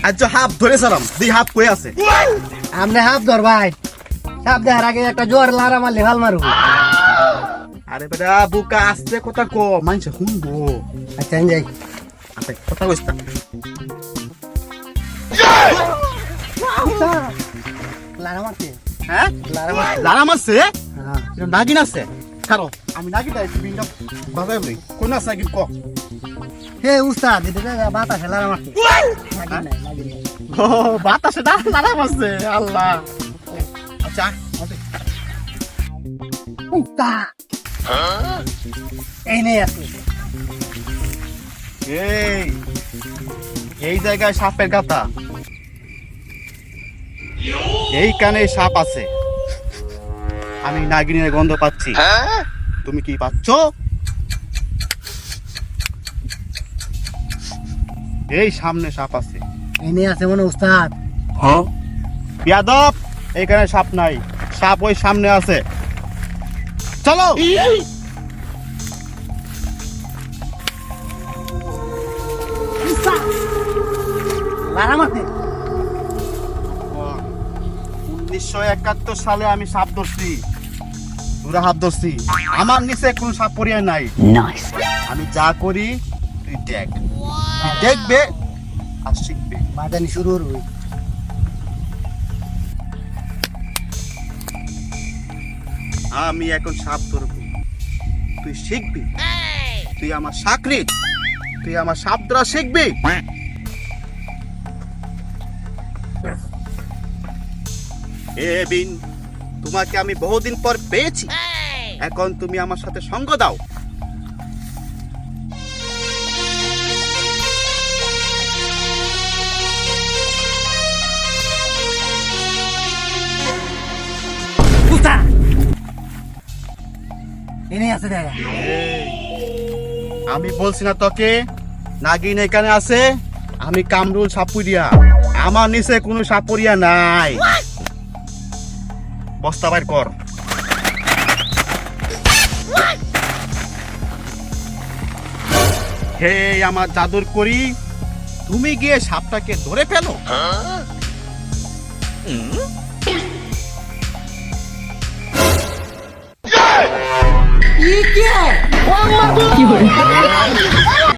আজ হাফ ধরে সালাম দুই হাফ কই আছে আমনে হাফ ধর ভাই সাপ দেখার আগে একটা জোর লারা মারলে ভাল মারু আরে বেটা বুকা আসতে কথা কো মানছে শুনবো আচ্ছা যাই আচ্ছা কথা কইছ না লারা মারতে হ্যাঁ লারা মারতে লারা মারছে হ্যাঁ এটা নাগিন আছে কারো আমি নাগিনটা বিনটা বাজাই বলি কোন আছে নাগিন ক হে উস্তাদ এটা বাতাসে লারা মারতে লাগি নাই লাগি নাই ও বাতাসে লারা মারছে আল্লাহ আচ্ছা উস্তাদ এই নেই আছে এই জায়গায় সাপের গাতা এই কানে সাপ আছে আমি নাগিনের গন্ধ পাচ্ছি তুমি কি পাচ্ছ এই সামনে সাপ আছে এই নেই আছে মনে উস্তাদ বিয়াদব এইখানে সাপ নাই সাপ ওই সামনে আছে চলো লারা মারতে 1971 সালে আমি সাপ ধরছি দুরা হাত ধরছি আমার নিচে কোনো সাপ পড়িয়া নাই আমি যা করি তুই দেখ তুই দেখবে আর শিখবে বাজানি শুরু হল আমি এখন সাপ ধরবো তুই শিখবি তুই আমার চাকরি তুই আমার সাপ ধরা শিখবি এ বিন তোমাকে আমি বহুদিন পর পেয়েছি এখন তুমি আমার সাথে সঙ্গ দাও উস্তাদ এই নেই আছে দেখা আমি বলছি না তোকে নাগিন এখানে আছে আমি কামরুল সাপুরিয়া আমার নিচে কোনো সাপুরিয়া নাই বস্তা বাইর কর হে আমার জাদুর করি তুমি গিয়ে সাপটাকে ধরে ফেলো কি